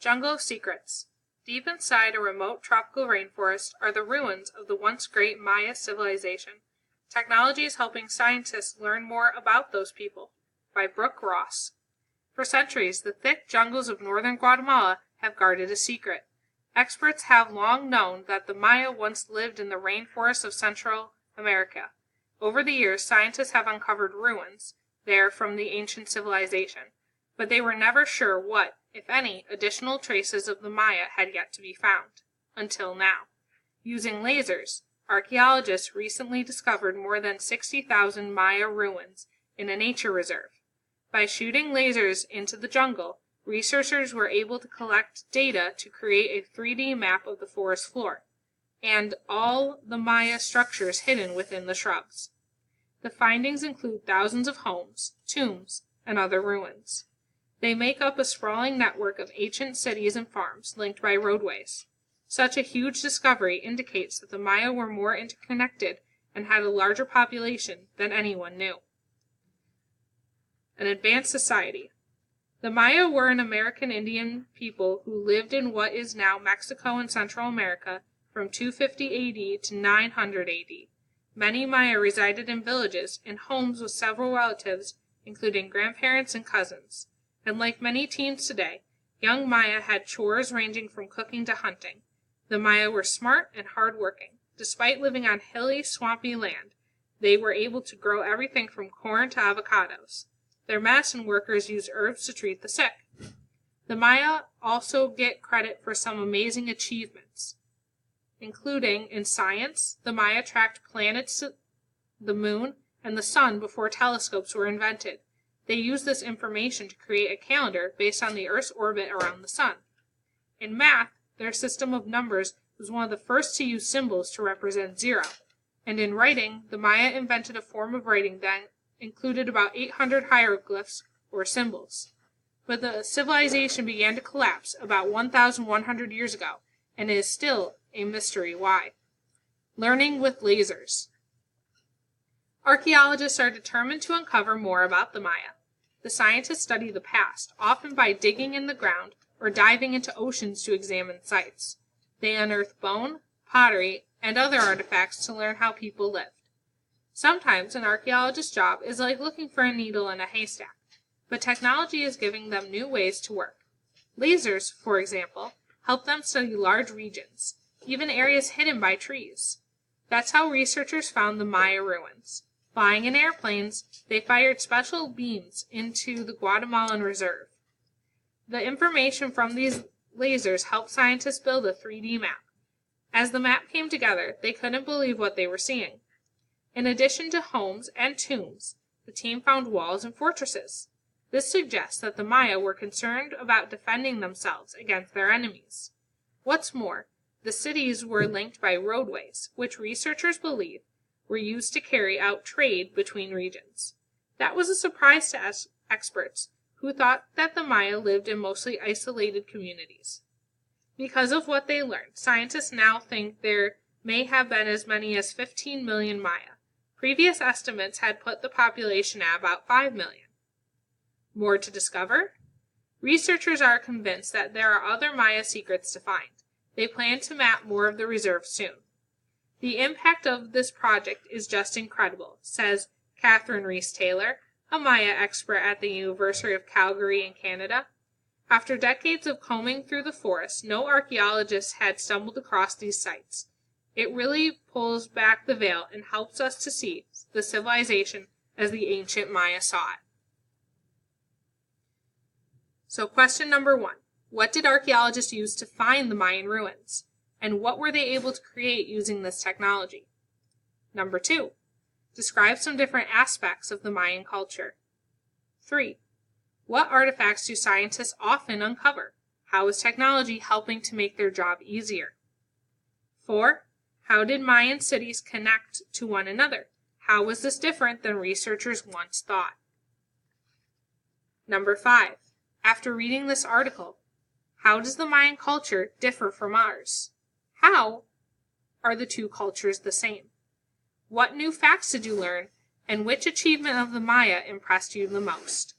Jungle Secrets. Deep inside a remote tropical rainforest are the ruins of the once great Maya civilization. Technology is helping scientists learn more about those people. By Brooke Ross. For centuries, the thick jungles of northern Guatemala have guarded a secret. Experts have long known that the Maya once lived in the rainforests of Central America. Over the years, scientists have uncovered ruins there from the ancient civilization, but they were never sure what, if any, additional traces of the Maya had yet to be found. Until now. Using lasers, archaeologists recently discovered more than 60,000 Maya ruins in a nature reserve. By shooting lasers into the jungle, researchers were able to collect data to create a 3D map of the forest floor, and all the Maya structures hidden within the shrubs. The findings include thousands of homes, tombs, and other ruins. They make up a sprawling network of ancient cities and farms linked by roadways. Such a huge discovery indicates that the Maya were more interconnected and had a larger population than anyone knew. An advanced society. The Maya were an American Indian people who lived in what is now Mexico and Central America from 250 AD to 900 AD. Many Maya resided in villages, in homes with several relatives, including grandparents and cousins. And like many teens today, young Maya had chores ranging from cooking to hunting. The Maya were smart and hardworking. Despite living on hilly, swampy land, they were able to grow everything from corn to avocados. Their medicine workers used herbs to treat the sick. The Maya also get credit for some amazing achievements, including in science. The Maya tracked planets, the moon, and the sun before telescopes were invented. They used this information to create a calendar based on the Earth's orbit around the sun. In math, their system of numbers was one of the first to use symbols to represent zero. And in writing, the Maya invented a form of writing that included about 800 hieroglyphs, or symbols. But the civilization began to collapse about 1,100 years ago, and it is still a mystery why. Learning with lasers. Archaeologists are determined to uncover more about the Maya. The scientists study the past, often by digging in the ground or diving into oceans to examine sites. They unearth bone, pottery, and other artifacts to learn how people lived. Sometimes an archaeologist's job is like looking for a needle in a haystack, but technology is giving them new ways to work. Lasers, for example, help them study large regions, even areas hidden by trees. That's how researchers found the Maya ruins. Flying in airplanes, they fired special beams into the Guatemalan reserve. The information from these lasers helped scientists build a 3D map. As the map came together, they couldn't believe what they were seeing. In addition to homes and tombs, the team found walls and fortresses. This suggests that the Maya were concerned about defending themselves against their enemies. What's more, the cities were linked by roadways, which researchers believe were used to carry out trade between regions. That was a surprise to experts, who thought that the Maya lived in mostly isolated communities. Because of what they learned, scientists now think there may have been as many as 15 million Maya. Previous estimates had put the population at about 5 million. More to discover? Researchers are convinced that there are other Maya secrets to find. They plan to map more of the reserve soon. The impact of this project is just incredible, says Catherine Reese-Taylor, a Maya expert at the University of Calgary in Canada. After decades of combing through the forest, no archaeologists had stumbled across these sites. It really pulls back the veil and helps us to see the civilization as the ancient Maya saw it. So question number 1. What did archaeologists use to find the Mayan ruins? And what were they able to create using this technology? Number 2. Describe some different aspects of the Mayan culture. 3. What artifacts do scientists often uncover? How is technology helping to make their job easier? 4. How did Mayan cities connect to one another? How was this different than researchers once thought? Number 5. After reading this article, how does the Mayan culture differ from ours? How are the two cultures the same? What new facts did you learn, and which achievement of the Maya impressed you the most?